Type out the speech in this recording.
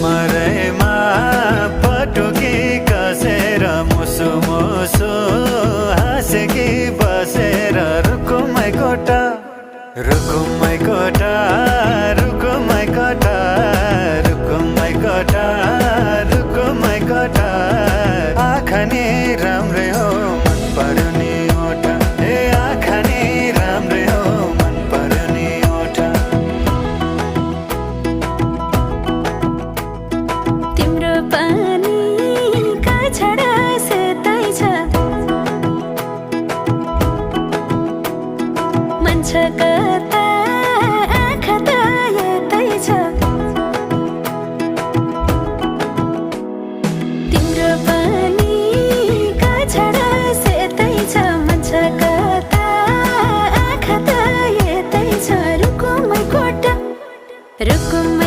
मरैमा पटुकी कसेर मुसु मुसु हाँसेकी बसेर रुकुमै कोटा रुकुमै कोटा रुकुमै कोटा